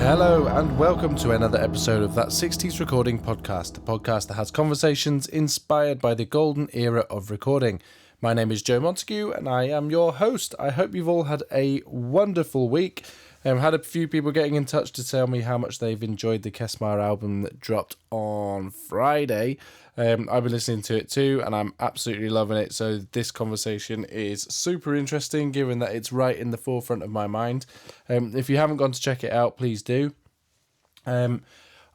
Hello and welcome to another episode of That 60s Recording Podcast, the podcast that has conversations inspired by the golden era of recording. My name is Joe Montague and I am your host. I hope you've all had a wonderful week. Had a few people getting in touch to tell me how much they've enjoyed the Kesmar album that dropped on Friday. I've been listening to it too and I'm absolutely loving it. So this conversation is super interesting given that it's right in the forefront of my mind. If you haven't gone to check it out, please do.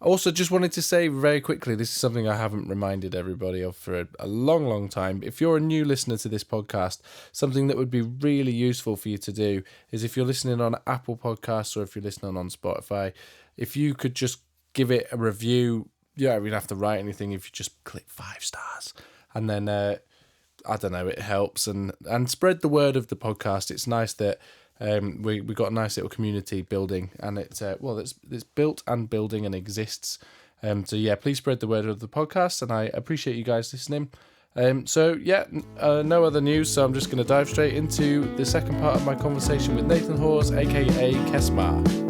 Also, just wanted to say very quickly, this is something I haven't reminded everybody of for a long, long time. If you're a new listener to this podcast, something that would be really useful for you to do is if you're listening on Apple Podcasts or if you're listening on Spotify, if you could just give it a review. Yeah, we don't have to write anything if you just click 5 stars. And then, I don't know, it helps. And spread the word of the podcast. It's nice that we got a nice little community building, and it's built and building and exists. So yeah, please spread the word of the podcast, and I appreciate you guys listening. No other news, so I'm just going to dive straight into the second part of my conversation with Nathan Hawes, aka Kesmar.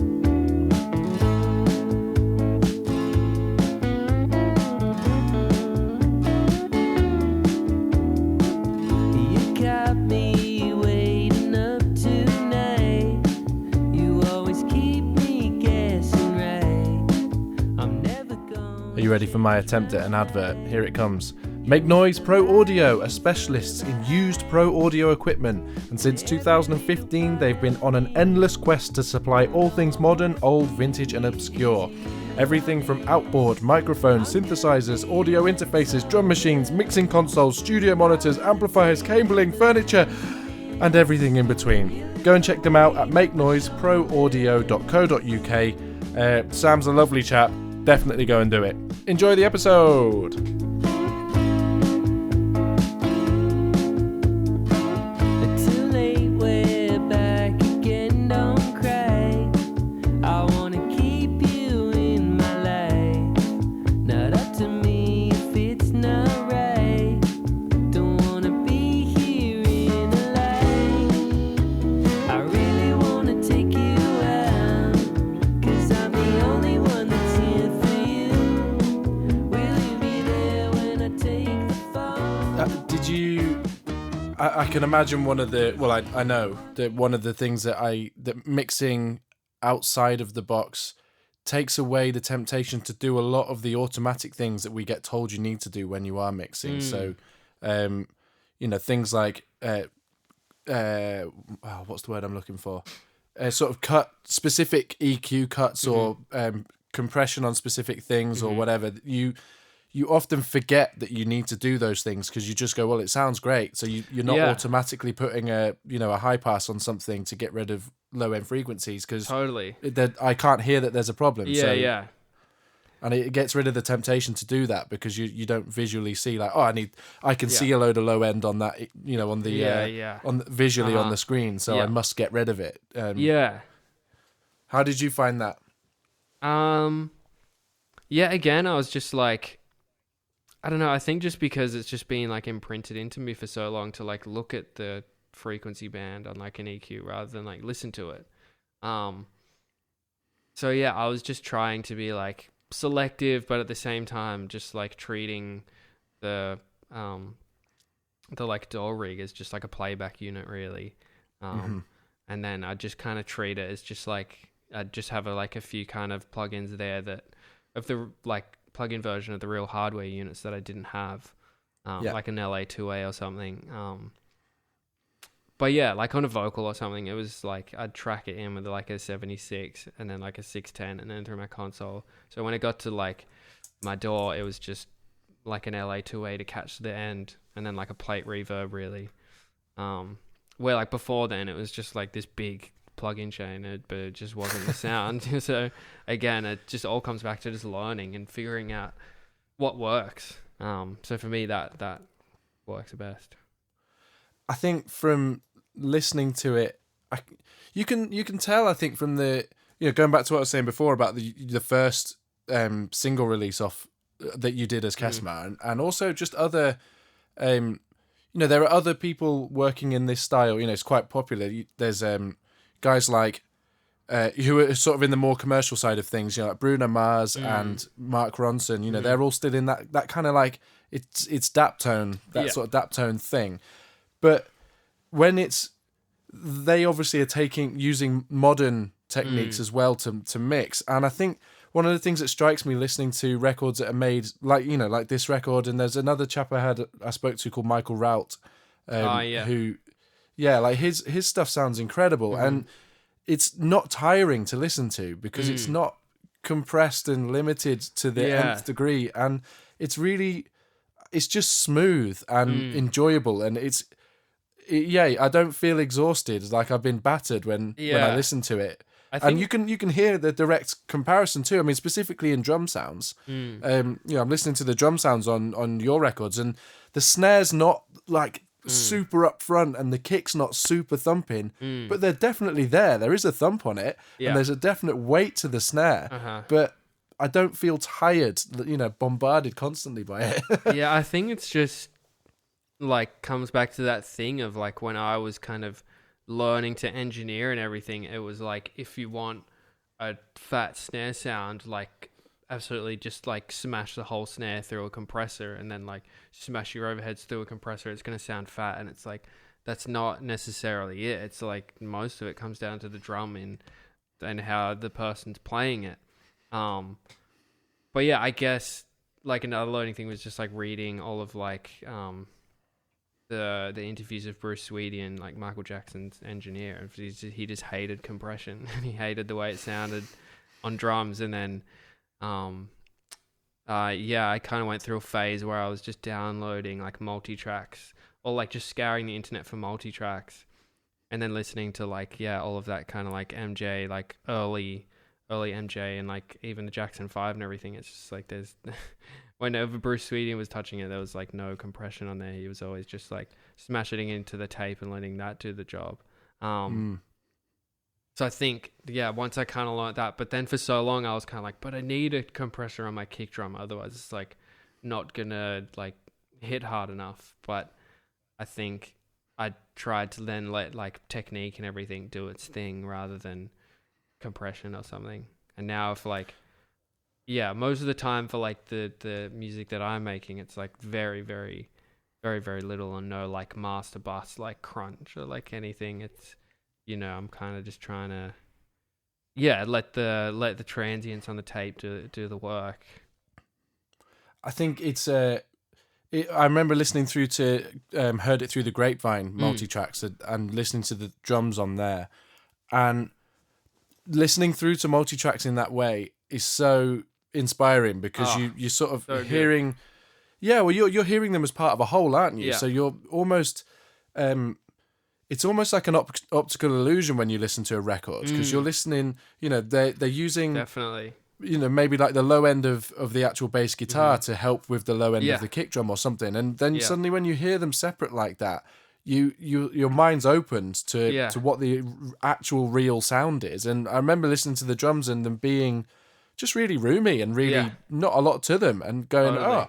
Are you ready for my attempt at an advert? Here it comes. Make Noise Pro Audio are specialists in used pro audio equipment, and since 2015 they've been on an endless quest to supply all things modern, old, vintage and obscure. Everything from outboard, microphones, synthesizers, audio interfaces, drum machines, mixing consoles, studio monitors, amplifiers, cabling, furniture and everything in between. Go and check them out at makenoiseproaudio.co.uk. Sam's a lovely chap. Definitely go and do it. Enjoy the episode! I can imagine one of the, I know that one of the things that mixing outside of the box takes away the temptation to do a lot of the automatic things that we get told you need to do when you are mixing. So, things like, what's the word I'm looking for? Sort of specific EQ cuts or compression on specific things or whatever. You often forget that you need to do those things because you just go, well, it sounds great. So you're not automatically putting a high pass on something to get rid of low end frequencies because totally I can't hear that there's a problem. Yeah. And it gets rid of the temptation to do that because you don't visually see like, I can see a load of low end on that, on the visually on the screen. So I must get rid of it. How did you find that? Again, I was just like, I don't know, I think just because it's just been like imprinted into me for so long to like look at the frequency band on like an EQ rather than like listen to it. I was just trying to be like selective, but at the same time just like treating the like DAW rig as just like a playback unit really. And then I just kind of treat it as just like I'd just have a few kind of plugins there that of the like plug-in version of the real hardware units that I didn't have, like an LA2A or something. Like on a vocal or something, it was like I'd track it in with like a 76 and then like a 610 and then through my console. So when it got to like my DAW, it was just like an LA2A to catch the end and then like a plate reverb really. Where like before then it was just like this big plug-in chain, but it just wasn't the sound. So again, it just all comes back to just learning and figuring out what works. So for me, that works best. I think from listening to it, you can tell. I think from the going back to what I was saying before about the first single release off that you did as Kesmar, and also just other. There are other people working in this style. It's quite popular. There's guys like who are sort of in the more commercial side of things, like Bruno Mars and Mark Ronson, they're all still in that kind of like, it's daptone, that sort of daptone thing. But when they obviously are using modern techniques as well to mix. And I think one of the things that strikes me listening to records that are made like this record, and there's another chap I spoke to called Michael Rout, who, like his stuff sounds incredible. And it's not tiring to listen to because it's not compressed and limited to the nth degree. And it's just smooth and enjoyable. And I don't feel exhausted. Like I've been battered when I listen to it. And you can hear the direct comparison too. I mean, specifically in drum sounds. I'm listening to the drum sounds on your records, and the snare's not like super up front and the kick's not super thumping, but they're definitely there. There is a thump on it, and there's a definite weight to the snare. But I don't feel tired, bombarded constantly by it. Yeah, I think it's just like comes back to that thing of like when I was kind of learning to engineer and everything, it was like if you want a fat snare sound, like absolutely just like smash the whole snare through a compressor and then like smash your overheads through a compressor, it's going to sound fat. And it's like that's not necessarily it. It's like most of it comes down to the drum and how the person's playing it. But yeah, I guess like another learning thing was just like reading all of like the interviews of Bruce Sweetie, like Michael Jackson's engineer. He just hated compression and he hated the way it sounded on drums. And then I kind of went through a phase where I was just downloading like multi-tracks or like just scouring the internet for multi-tracks and then listening to like all of that kind of like MJ, like early MJ and like even the Jackson 5 and everything. It's just like there's whenever Bruce Sweetie was touching it, there was like no compression on there. He was always just like smashing it into the tape and letting that do the job. So I think, once I kind of learned that, but then for so long I was kind of like, but I need a compressor on my kick drum. Otherwise it's like not gonna like hit hard enough. But I think I tried to then let like technique and everything do its thing rather than compression or something. And now if like, most of the time for like the music that I'm making, it's like very, very, very, very little and no like master bus, like crunch or like anything. It's, I'm kind of just trying to, let the transients on the tape do the work. I think it's I remember listening through to heard it through the grapevine multi-tracks and listening to the drums on there, and listening through to multi-tracks in that way is so inspiring because you sort of so hearing you're hearing them as part of a whole, aren't you? So you're almost it's almost like an optical illusion when you listen to a record because you're listening, they're using definitely maybe like the low end of the actual bass guitar to help with the low end of the kick drum or something, and then suddenly when you hear them separate like that, your mind's opened to what the actual real sound is. And I remember listening to the drums and them being just really roomy and really not a lot to them, and going, totally.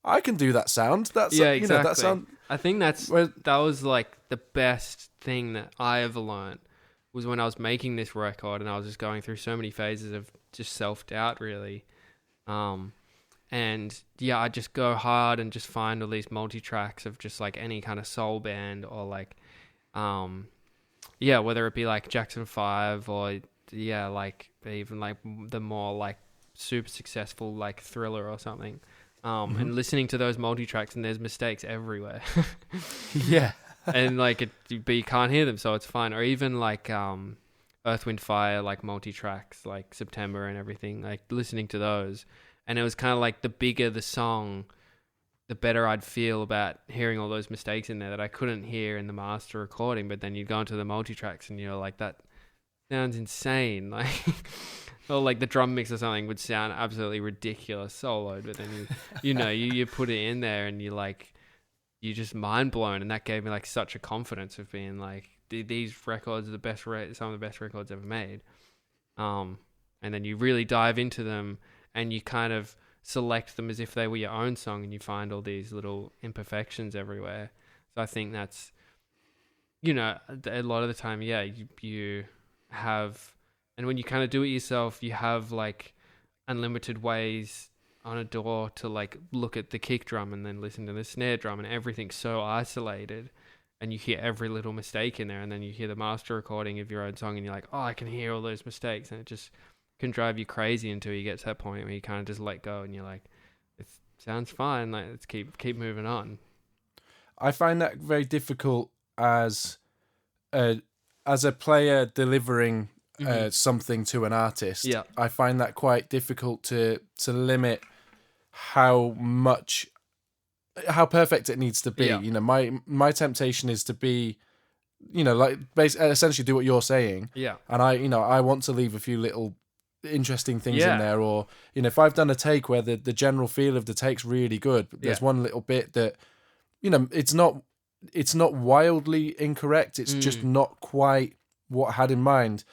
I can do that sound. That's exactly. That sound. I think that was like the best thing that I ever learned was when I was making this record and I was just going through so many phases of just self-doubt really. And I just go hard and just find all these multi-tracks of just like any kind of soul band or like, whether it be like Jackson 5 or like even like the more like super successful like Thriller or something. And listening to those multi-tracks and there's mistakes everywhere. And like but you can't hear them, so it's fine. Or even like Earth, Wind, Fire, like multi-tracks, like September and everything, like listening to those. And it was kind of like the bigger the song, the better I'd feel about hearing all those mistakes in there that I couldn't hear in the master recording. But then you'd go into the multi-tracks and you're like, that sounds insane. Like, or like the drum mix or something would sound absolutely ridiculous soloed. But then you put it in there and you're just mind blown. And that gave me like such a confidence of being like, these records are the best, some of the best records ever made. And then you really dive into them and you kind of select them as if they were your own song, and you find all these little imperfections everywhere. So I think that's, a lot of the time, you have And when you kind of do it yourself, you have like unlimited ways on a DAW to like look at the kick drum and then listen to the snare drum, and everything's so isolated, and you hear every little mistake in there, and then you hear the master recording of your own song and you're like, oh, I can hear all those mistakes, and it just can drive you crazy until you get to that point where you kind of just let go and you're like, it sounds fine, like let's keep moving on. I find that very difficult as a player delivering something to an artist. Yeah. I find that quite difficult to limit how perfect it needs to be. Yeah. You know, my temptation is to be, you know, like essentially do what you're saying. Yeah. And I want to leave a few little interesting things in there, or, you know, if I've done a take where the general feel of the take's really good, but there's one little bit that, you know, it's not wildly incorrect. It's just not quite what I had in mind.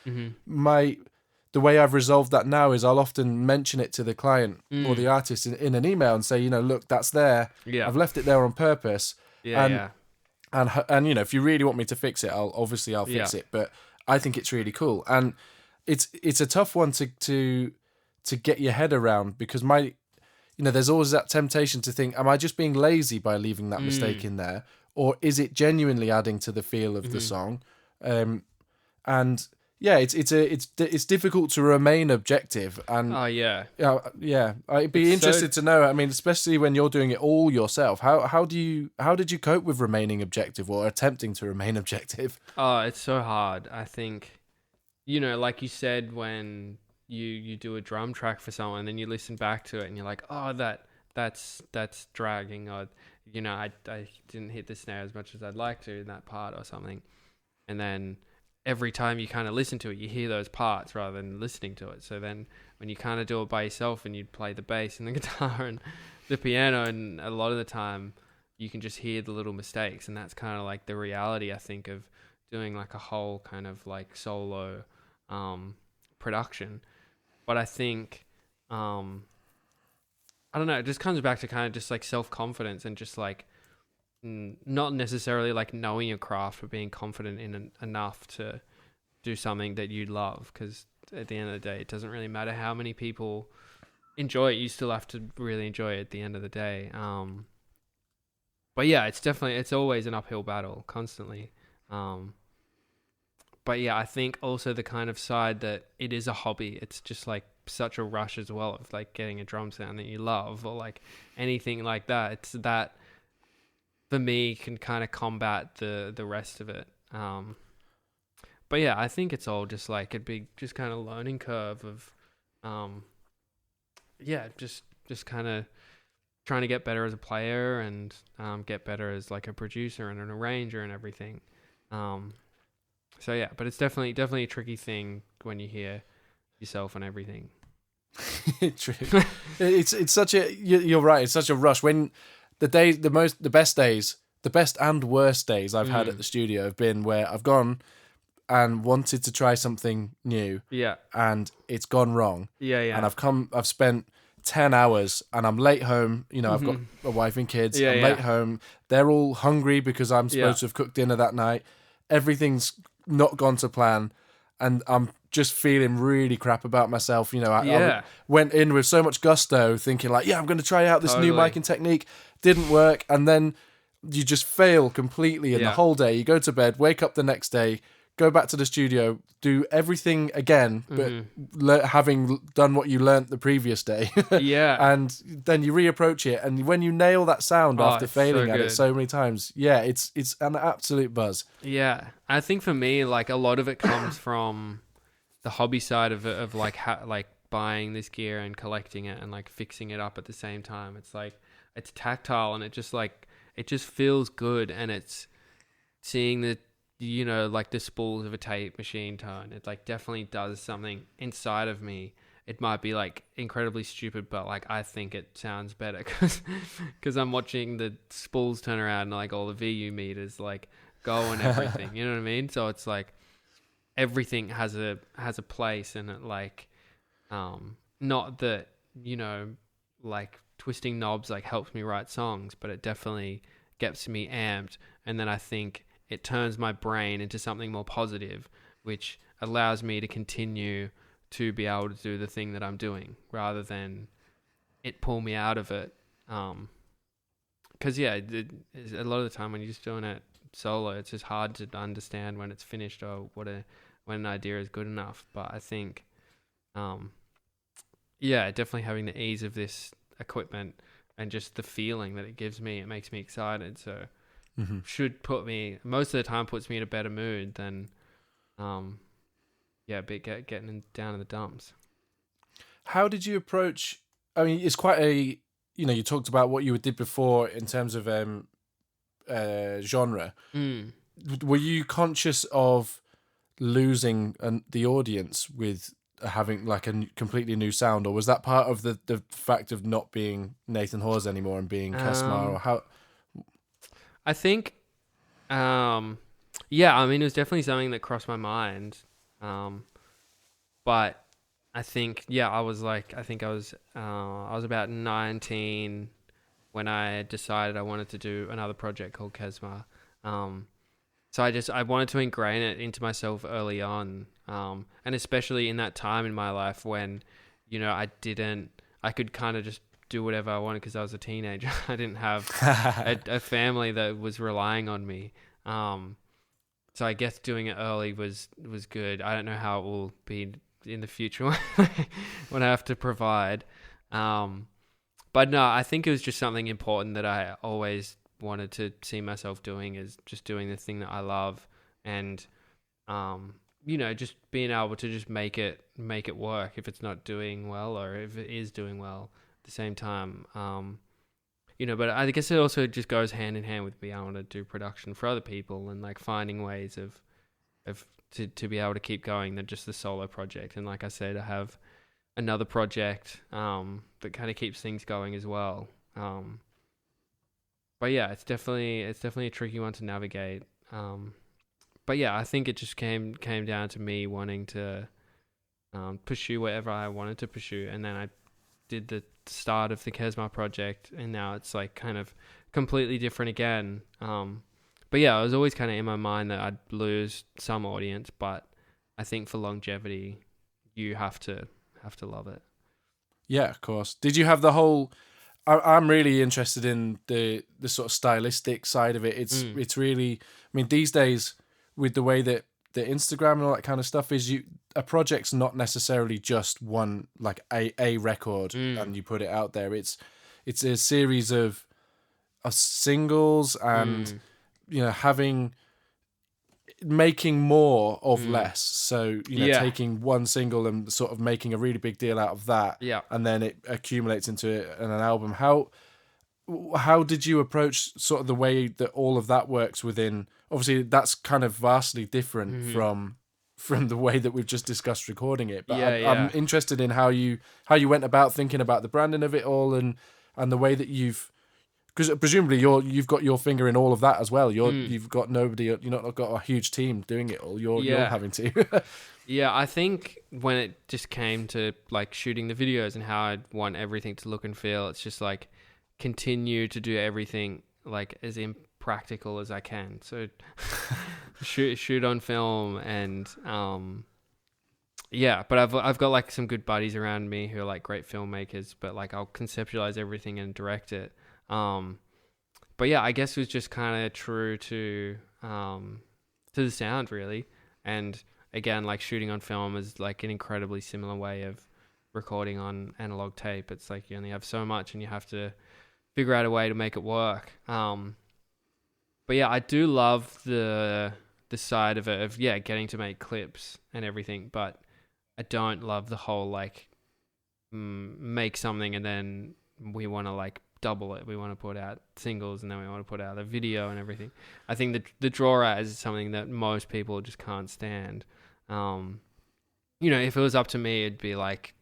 The way I've resolved that now is I'll often mention it to the client or the artist in an email and say, you know, look, that's there. Yeah. I've left it there on purpose. Yeah. And you know, if you really want me to fix it, I'll fix it. But I think it's really cool, and it's a tough one to get your head around, because there's always that temptation to think, am I just being lazy by leaving that mistake in there, or is it genuinely adding to the feel of the song? And yeah, it's difficult to remain objective. And I'd be interested to know. I mean, especially when you're doing it all yourself. How did you cope with remaining objective, or attempting to remain objective? Oh, it's so hard. I think, you know, like you said, when you do a drum track for someone, and then you listen back to it and you're like, oh, that's dragging, or, you know, I didn't hit the snare as much as I'd like to in that part or something. And then every time you kind of listen to it, you hear those parts rather than listening to it. So then when you kind of do it by yourself and you play the bass and the guitar and the piano, and a lot of the time you can just hear the little mistakes. And that's kind of like the reality, I think, of doing like a whole kind of like solo production. But I think, I don't know, it just comes back to kind of just like self-confidence, and just like not necessarily like knowing your craft, but being confident in enough to do something that you love. Because at the end of the day, it doesn't really matter how many people enjoy it, you still have to really enjoy it at the end of the day. But yeah, it's always an uphill battle constantly. But yeah, I think also the kind of side that it is a hobby, it's just like such a rush as well, of like getting a drum sound that you love, or like anything like that. It's that, for me, can kind of combat the rest of it. But yeah, I think it's all just like a big, just kind of learning curve of, just kind of trying to get better as a player, and get better as like a producer and an arranger and everything. So yeah, but it's definitely a tricky thing when you hear yourself and everything. True. It's such a, you're right. It's such a rush when the best and worst days I've had at the studio have been where I've gone and wanted to try something new. Yeah. And it's gone wrong. Yeah. And I've spent 10 hours and I'm late home. You know, I've got a wife and kids. I'm late home. They're all hungry because I'm supposed to have cooked dinner that night. Everything's not gone to plan. And I'm just feeling really crap about myself. You know, I went in with so much gusto thinking like, I'm going to try out this new miking technique. Didn't work. And then you just fail completely in the whole day. You go to bed, wake up the next day, go back to the studio, do everything again, but having done what you learnt the previous day. And then you reapproach it. And when you nail that sound after failing at it so many times, it's an absolute buzz. Yeah. I think for me, like a lot of it comes from the hobby side of it, of like like buying this gear and collecting it and like fixing it up at the same time. It's like, it's tactile, and it just feels good, and it's seeing the, you know, like the spools of a tape machine turn. It like definitely does something inside of me. It might be like incredibly stupid, but like I think it sounds better because I'm watching the spools turn around and like all the VU meters like go and everything. You know what I mean? So it's like everything has a place, and it like not that, you know, like twisting knobs like helps me write songs, but it definitely gets me amped, and then I think it turns my brain into something more positive, which allows me to continue to be able to do the thing that I'm doing rather than it pull me out of it. Because a lot of the time when you're just doing it solo, it's just hard to understand when it's finished or when an idea is good enough. But I think, definitely having the ease of this equipment and just the feeling that it gives me, it makes me excited. So should put me, most of the time puts me in a better mood than, getting down in the dumps. How did you approach, I mean, it's quite a, you talked about what you did before in terms of genre. Were you conscious of losing the audience with having like a completely new sound, or was that part of the fact of not being Nathan Hawes anymore and being Kesmar, or how? I think, I mean, it was definitely something that crossed my mind, but I think, I was about 19 when I decided I wanted to do another project called Kesmar. So I wanted to ingrain it into myself early on. And especially in that time in my life when, I could kind of just do whatever I wanted because I was a teenager. I didn't have a family that was relying on me. So I guess doing it early was good. I don't know how it will be in the future when I have to provide. But no, I think it was just something important that I always wanted to see myself doing, is just doing the thing that I love and, just being able to just make it work if it's not doing well or if it is doing well at the same time. But I guess it also just goes hand in hand with being able to do production for other people and like finding ways to be able to keep going than just the solo project. And like I said, I have another project that kind of keeps things going as well. But yeah, it's definitely a tricky one to navigate. But yeah, I think it just came down to me wanting to pursue whatever I wanted to pursue, and then I did the start of the Kesmar project, and now it's like kind of completely different again. But yeah, it was always kind of in my mind that I'd lose some audience, but I think for longevity, you have to love it. Yeah, of course. Did you have the whole? I'm really interested in the sort of stylistic side of it. It's really, I mean, these days with the way that the Instagram and all that kind of stuff is, a project's not necessarily just one, like a record and you put it out there. It's a series of singles and making more of less. So, taking one single and sort of making a really big deal out of that. Yeah. And then it accumulates into an album. How did you approach sort of the way that all of that works within, obviously that's kind of vastly different from the way that we've just discussed recording it. But I'm interested in how you went about thinking about the branding of it all and the way that because presumably you've got your finger in all of that as well. You've got nobody, you've not got a huge team doing it all. You're having to. Yeah, I think when it just came to like shooting the videos and how I'd want everything to look and feel, it's just like continue to do everything like as impractical as I can. So shoot on film and but I've got like some good buddies around me who are like great filmmakers, but like I'll conceptualize everything and direct it. But yeah, I guess it was just kind of true to the sound really. And again, like shooting on film is like an incredibly similar way of recording on analog tape. It's like you only have so much and you have to figure out a way to make it work. But yeah, I do love the side of it of getting to make clips and everything, but I don't love the whole like make something and then we want to like double it. We want to put out singles and then we want to put out a video and everything. I think the draw out is something that most people just can't stand. If it was up to me, it'd be like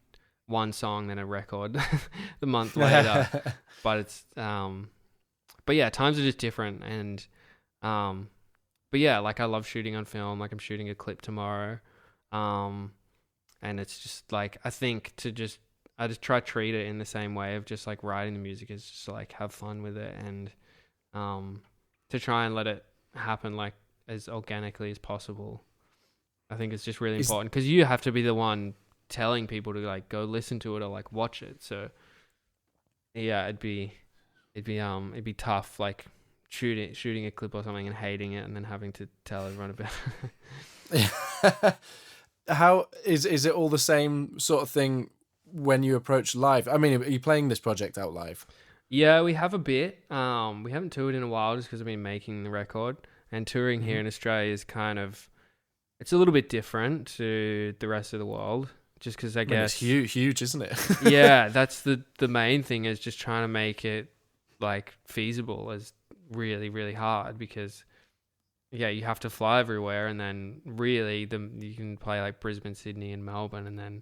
one song then a record the month later. But it's but yeah, times are just different. And but yeah, like I love shooting on film. Like I'm shooting a clip tomorrow, and it's just like I think I just try to treat it in the same way of just like writing the music is just like have fun with it and to try and let it happen like as organically as possible. I think it's just really important because you have to be the one telling people to like go listen to it or like watch it. So yeah, it'd be tough like shooting a clip or something and hating it and then having to tell everyone about it. How is it all the same sort of thing when you approach live? I mean, are you playing this project out live? Yeah, we have a bit. We haven't toured in a while just because I've been making the record, and touring here in Australia is kind of, it's a little bit different to the rest of the world. Just because I guess it's huge, isn't it? yeah, that's the main thing is just trying to make it like feasible is really really hard because yeah, you have to fly everywhere, and then really you can play like Brisbane, Sydney, and Melbourne, and then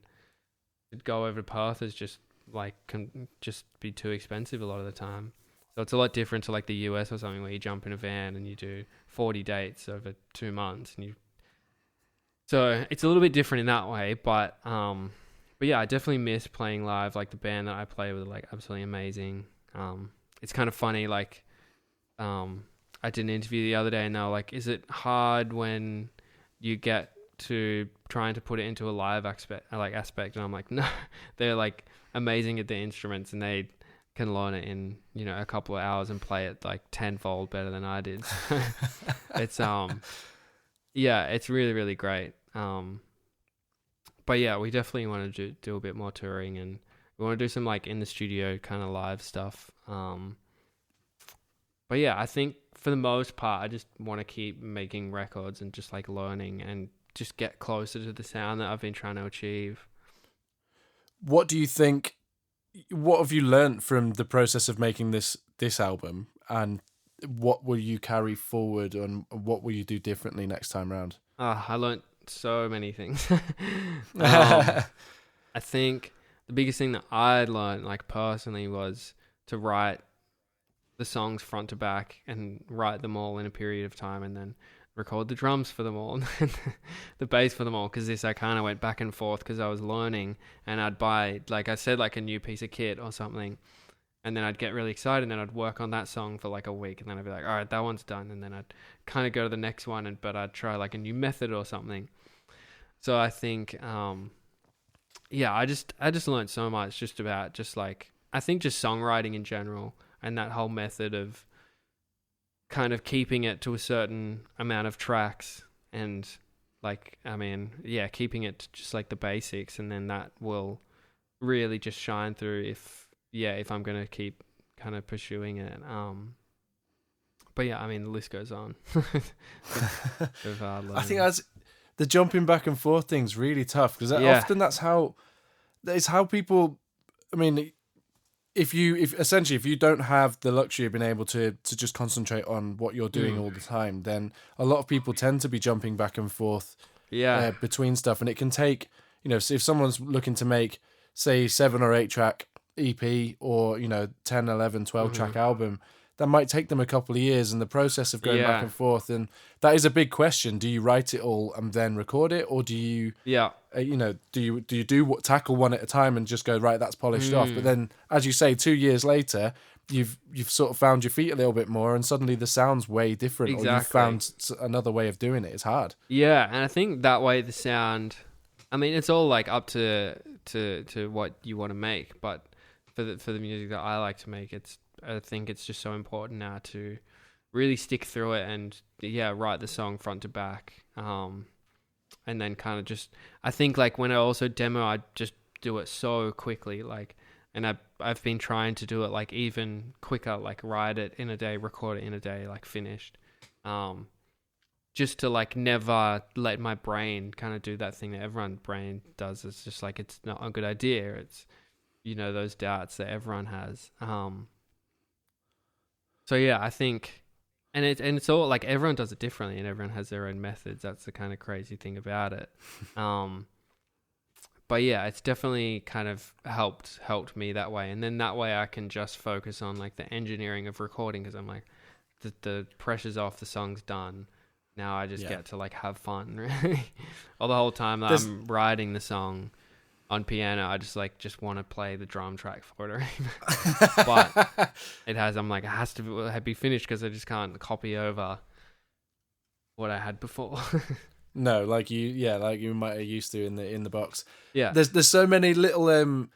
go over to Perth is just like can just be too expensive a lot of the time. So it's a lot different to like the US or something where you jump in a van and you do 40 dates over 2 months, and so it's a little bit different in that way. But yeah, I definitely miss playing live. Like the band that I play with are like absolutely amazing. It's kind of funny, like I did an interview the other day and they were like, is it hard when you get to trying to put it into a live aspect? And I'm like, no, they're like amazing at the instruments and they can learn it in, a couple of hours and play it like tenfold better than I did. It's yeah, it's really, really great. But yeah, we definitely want to do a bit more touring, and we want to do some like in the studio kind of live stuff. But yeah, I think for the most part, I just want to keep making records and just like learning and just get closer to the sound that I've been trying to achieve. What do you think? What have you learnt from the process of making this album, and what will you carry forward, and what will you do differently next time around? I learnt so many things. I think the biggest thing that I learned, like personally, was to write the songs front to back and write them all in a period of time, and then record the drums for them all and the bass for them all. Because I kind of went back and forth because I was learning, and I'd buy, like I said, like a new piece of kit or something, and then I'd get really excited and then I'd work on that song for like a week, and then I'd be like, all right, that one's done, and then I'd kind of go to the next one, but I'd try like a new method or something. So I think yeah, I just learned so much just about just like, I think just songwriting in general, and that whole method of kind of keeping it to a certain amount of tracks, and like, I mean, yeah, keeping it to just like the basics, and then that will really just shine through if I'm going to keep kind of pursuing it. But yeah, I mean, the list goes on. I think that's the jumping back and forth thing's really tough, because often that's how people, I mean, if you don't have the luxury of being able to just concentrate on what you're doing all the time, then a lot of people tend to be jumping back and forth between stuff, and it can take, so if someone's looking to make, say, 7 or 8 track EP, or 10, 11, 12 track album, that might take them a couple of years, and the process of going back and forth, and that is a big question. Do you write it all and then record it, or do you tackle one at a time and just go, right, that's polished off? But then, as you say, 2 years later, you've sort of found your feet a little bit more, and suddenly the sound's way different, or you've found another way of doing it. It's hard. Yeah, and I think that way the sound, I mean, it's all like up to what you want to make, but for the music that I like to make, I think it's just so important now to really stick through it and write the song front to back, and then kind of just, I think like when I also demo, I just do it so quickly, like, and I've been trying to do it like even quicker, like write it in a day, record it in a day, like finished, just to like never let my brain kind of do that thing that everyone's brain does. It's just like, it's not a good idea. It's, those doubts that everyone has. So yeah, I think, and it's all like, everyone does it differently, and everyone has their own methods. That's the kind of crazy thing about it. But yeah, it's definitely kind of helped me that way, and then that way I can just focus on like the engineering of recording, because I'm like, the pressure's off, the song's done. Now I just get to like have fun, really. Or the whole time that I'm writing the song on piano, I just want to play the drum track for it. But it has to be finished, because I just can't copy over what I had before. No, like you might have used to in the box. Yeah. There's so many little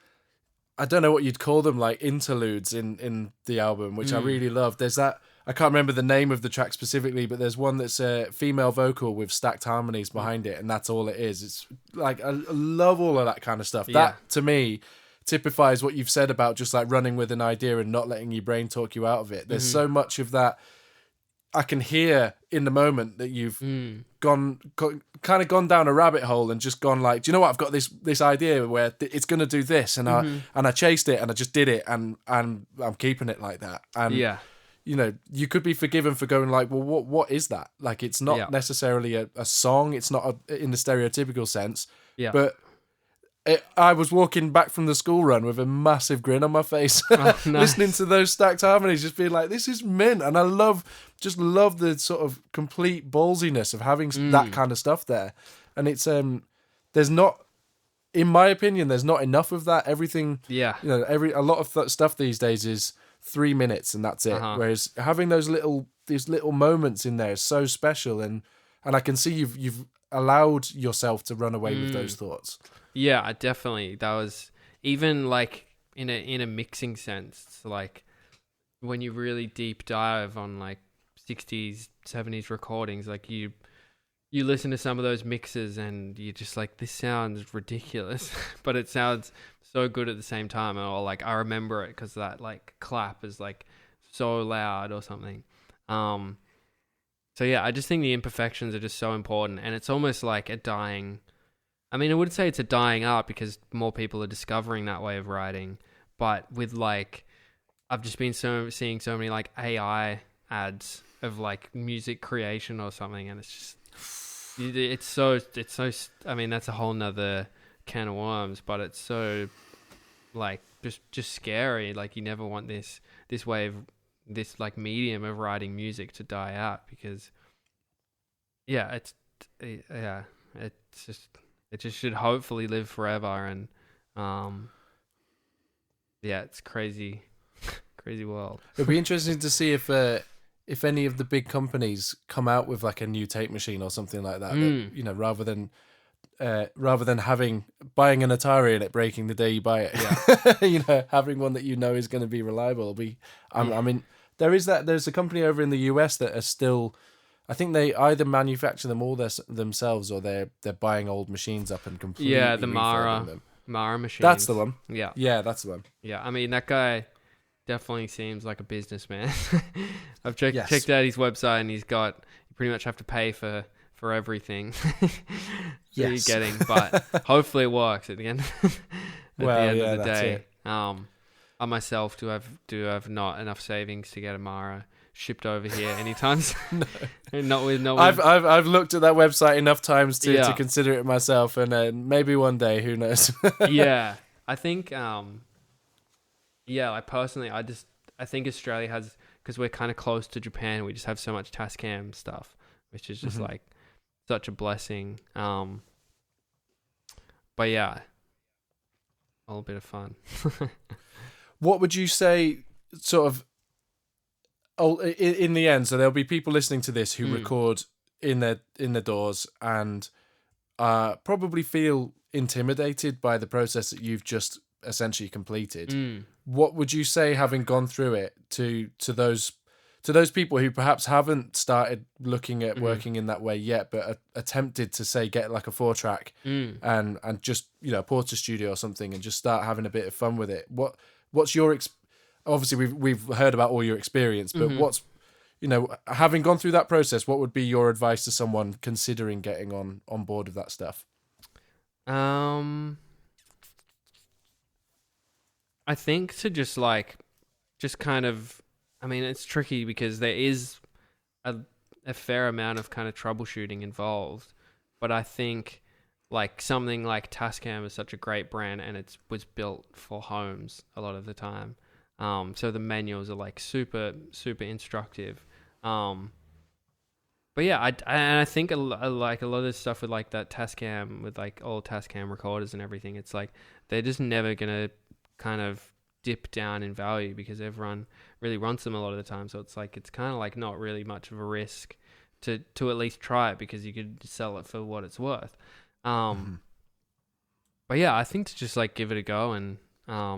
I don't know what you'd call them, like interludes in the album, which I really love. There's that, I can't remember the name of the track specifically, but there's one that's a female vocal with stacked harmonies behind it, and that's all it is. It's like, I love all of that kind of stuff. Yeah. That, to me, typifies what you've said about just like running with an idea and not letting your brain talk you out of it. There's so much of that I can hear in the moment that you've kind of gone down a rabbit hole and just gone like, do you know what? I've got this idea where it's going to do this, and I chased it and I just did it, and I'm keeping it like that. And you know, you could be forgiven for going like, well, what is that? Like, it's not necessarily a song. It's not in the stereotypical sense. Yeah. But I was walking back from the school run with a massive grin on my face, Nice. listening to those stacked harmonies, just being like, this is mint. And I love the sort of complete ballsiness of having that kind of stuff there. And it's, there's not, in my opinion, there's not enough of that. Everything, Yeah. you know, a lot of stuff these days is 3 minutes and that's it. Whereas having these little moments in there is so special. And I can see you've allowed yourself to run away with those thoughts. Yeah, definitely. That was even like in a mixing sense, like when you really deep dive on like 60s, 70s recordings, like you listen to some of those mixes and you're just like, this sounds ridiculous, but it sounds so good at the same time. Or like, I remember it because that like clap is like so loud or something. So yeah, I just think the imperfections are just so important, and it's almost like a dying, I mean, I would say it's a dying art because more people are discovering that way of writing. But with like, I've just been seeing so many like AI ads of like music creation or something, and it's so. I mean, that's a whole nother can of worms, but it's so like just scary. Like, you never want this way of this like medium of writing music to die out, because it just should hopefully live forever. And it's crazy world. It'll be interesting to see if any of the big companies come out with like a new tape machine or something like that, that, you know, rather than buying an Atari and it breaking the day you buy it, you know, having one that you know is going to be reliable. I mean, there's a company over in the US that are still, I think they either manufacture them all themselves, or they're buying old machines up and completely the refurbing them. Mara machines. That's the one. Yeah, that's the one. Yeah, I mean, that guy definitely seems like a businessman. I've checked out his website, and you pretty much have to pay for everything you're getting, but hopefully it works at the end of the day. I myself do have not enough savings to get a Mara shipped over here anytime soon. I've looked at that website enough times to consider it myself, and maybe one day, who knows. I think like personally, I think Australia has, because we're kind of close to Japan, we just have so much Tascam stuff, which is just like such a blessing. But yeah, all a bit of fun. What would you say, sort of, in the end? So there'll be people listening to this who record in their doors and probably feel intimidated by the process that you've just essentially completed. What would you say, having gone through it, to those people who perhaps haven't started looking at working in that way yet, but are attempted to, say, get like a 4-track and just, you know, Porter Studio or something, and just start having a bit of fun with it? What's your obviously we've heard about all your experience, but what's, you know, having gone through that process, what would be your advice to someone considering getting on board with that stuff? I think to just kind of, I mean, it's tricky because there is a fair amount of kind of troubleshooting involved, but I think like something like Tascam is such a great brand, and it was built for homes a lot of the time. So the manuals are like super, super instructive. But yeah, I think like a lot of this stuff with like that Tascam, with like old Tascam recorders and everything, it's like they're just never gonna kind of dip down in value because everyone really wants them a lot of the time. So it's like, it's kind of like not really much of a risk to at least try it, because you could sell it for what it's worth. But yeah, I think to just like give it a go, and I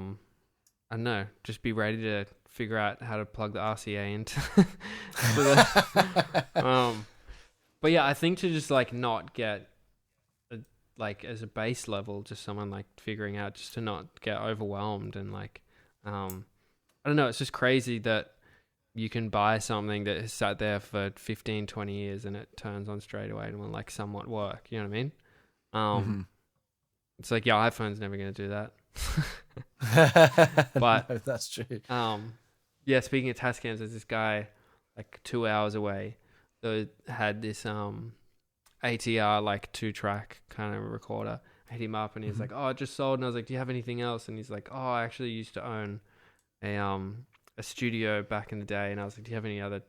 don't know, just be ready to figure out how to plug the RCA into but yeah, I think to just like not get like as a base level, just someone like figuring out just to not get overwhelmed, and like I don't know, it's just crazy that you can buy something that has sat there for 15, 20 years and it turns on straight away and will like somewhat work, you know what I mean? It's like, yeah, iPhone's never going to do that. But no, that's true. Yeah, speaking of Tascams, there's this guy like 2 hours away that had this ATR like 2-track kind of recorder. I hit him up and he was like, "Oh, I just sold." And I was like, "Do you have anything else?" And he's like, "Oh, I actually used to own a studio back in the day." And I was like, "Do you have any other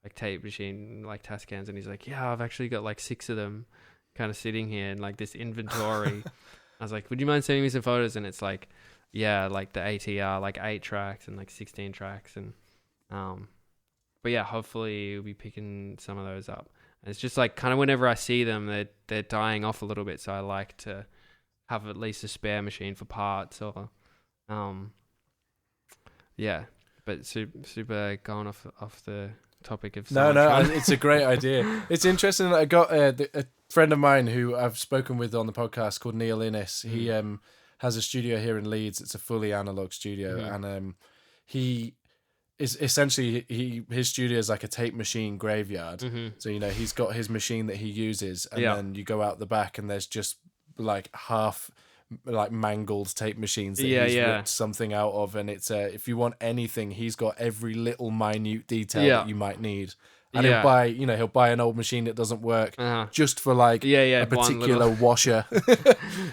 like tape machine like Tascams?" And he's like, "Yeah, I've actually got like 6 of them kind of sitting here in like this inventory." I was like, "Would you mind sending me some photos?" And it's like, yeah, like the ATR, like 8 tracks and like 16 tracks. And but yeah, hopefully we'll be picking some of those up. And it's just like kind of whenever I see them, they're dying off a little bit. So I like to have at least a spare machine for parts, or yeah. But super going off the topic of it's a great idea. It's interesting that I got a friend of mine who I've spoken with on the podcast called Neil Innes. He has a studio here in Leeds. It's a fully analog studio, and he is essentially his studio is like a tape machine graveyard. So he's got his machine that he uses, and then you go out the back and there's just like half like mangled tape machines that he's ripped something out of, and it's if you want anything, he's got every little minute detail that you might need. And he'll buy an old machine that doesn't work just for like a particular washer.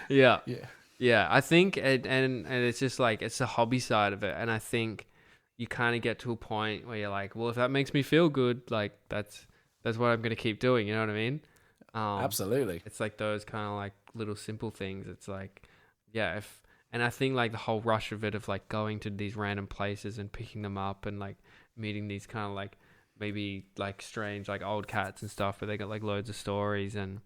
Yeah, I think and it's just like it's the hobby side of it, and I think you kind of get to a point where you're like, well, if that makes me feel good, like that's what I'm gonna keep doing. You know what I mean? Absolutely. It's like those kind of like little simple things. It's like, yeah, and I think like the whole rush of it, of like going to these random places and picking them up and like meeting these kind of like maybe like strange like old cats and stuff, but they got like loads of stories. And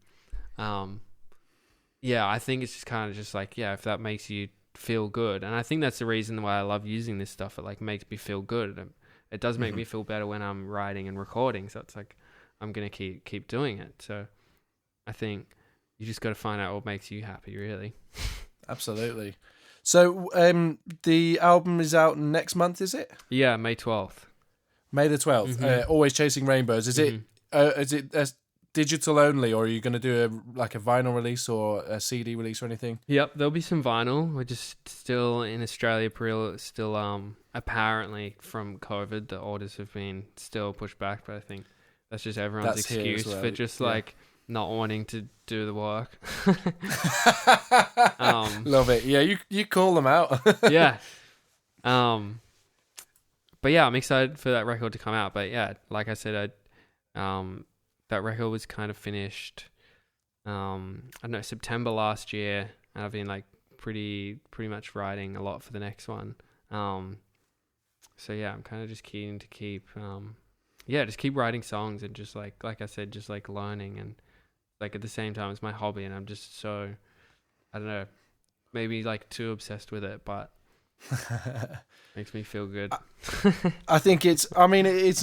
yeah, I think it's just kind of just like, yeah, if that makes you feel good. And I think that's the reason why I love using this stuff. It like makes me feel good. It does make me feel better when I'm writing and recording. So it's like, I'm going to keep doing it. So I think you just got to find out what makes you happy, really. Absolutely. So the album is out next month, is it? Yeah, May 12th. May the 12th. Always Chasing Rainbows. Is it digital only, or are you going to do a vinyl release or a CD release or anything? Yep, there'll be some vinyl. We're just still in Australia, still apparently from COVID, the orders have been still pushed back, but I think that's just everyone's excuse for just like not wanting to do the work. Love it. Yeah, you call them out. Yeah. But yeah, I'm excited for that record to come out. But yeah, like I said, that record was kind of finished, I don't know, September last year. And I've been like pretty much writing a lot for the next one. So yeah, I'm kind of just keen to keep, just keep writing songs and just like I said, just like learning, and like at the same time it's my hobby, and I'm just so, I don't know, maybe like too obsessed with it, but makes me feel good. I think it's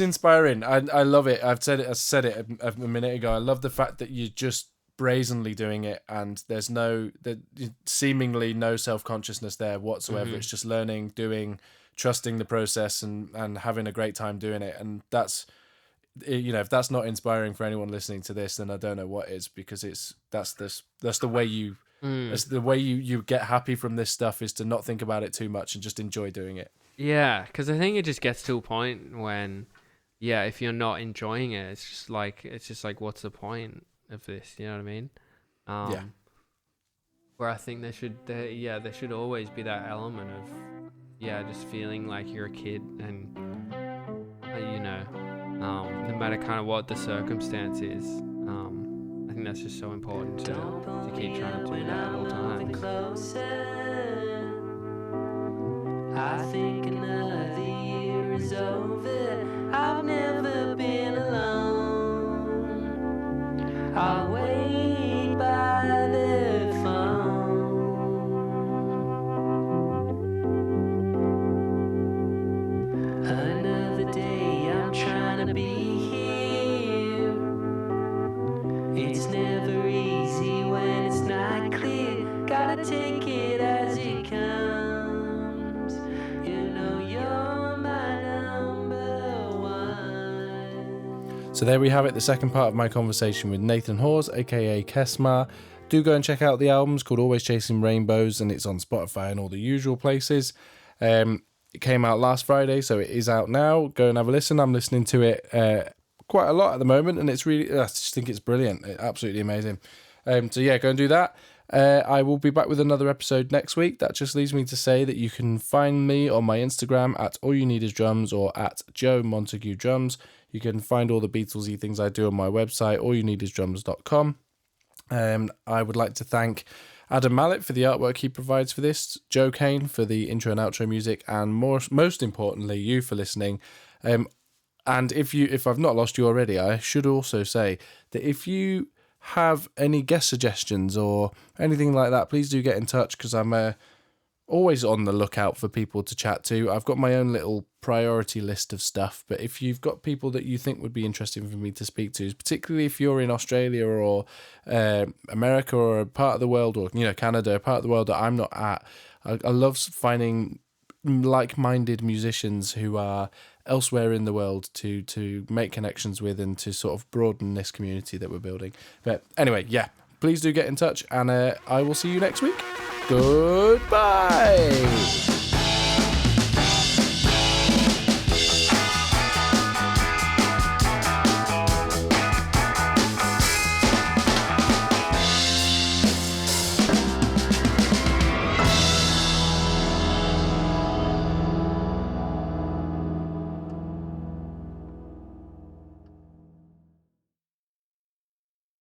inspiring. I love it. I said it a minute ago. I love the fact that you're just brazenly doing it, and there's seemingly no self-consciousness there whatsoever. It's just learning, doing, trusting the process, and having a great time doing it. And that's, if that's not inspiring for anyone listening to this, then I don't know what is, because that's the way you that's the way you get happy from this stuff, is to not think about it too much and just enjoy doing it. Yeah, because I think it just gets to a point when, if you're not enjoying it, it's just like what's the point of this? You know what I mean? Where I think there should always be that element of just feeling like you're a kid, and no matter kind of what the circumstance is, I think that's just so important to keep trying to do that at all times. I think another year is over. I've never been alone. take it as it comes. You know you're my number one. So there we have it, the second part of my conversation with Nathan Hawes, aka Kesmar. Do go and check out the album. It's called Always Chasing Rainbows, and it's on Spotify and all the usual places. It came out last Friday, so it is out now. Go and have a listen. I'm listening to it quite a lot at the moment, and it's really, I just think it's brilliant. Absolutely amazing. So yeah, go and do that. I will be back with another episode next week. That just leaves me to say that you can find me on my Instagram at All You Need Is Drums or at Joe Montague Drums. You can find all the Beatlesy things I do on my website, allyouneedisdrums.com. I would like to thank Adam Mallet for the artwork he provides for this, Joe Kane for the intro and outro music, and most importantly, you for listening. And if I've not lost you already, I should also say that if you have any guest suggestions or anything like that, please do get in touch, because I'm always on the lookout for people to chat to. I've got my own little priority list of stuff, but if you've got people that you think would be interesting for me to speak to, particularly if you're in Australia or America or a part of the world, or Canada, a part of the world that I'm not at, I love finding like-minded musicians who are elsewhere in the world to make connections with and to sort of broaden this community that we're building. But anyway, yeah, please do get in touch, and I will see you next week. Goodbye.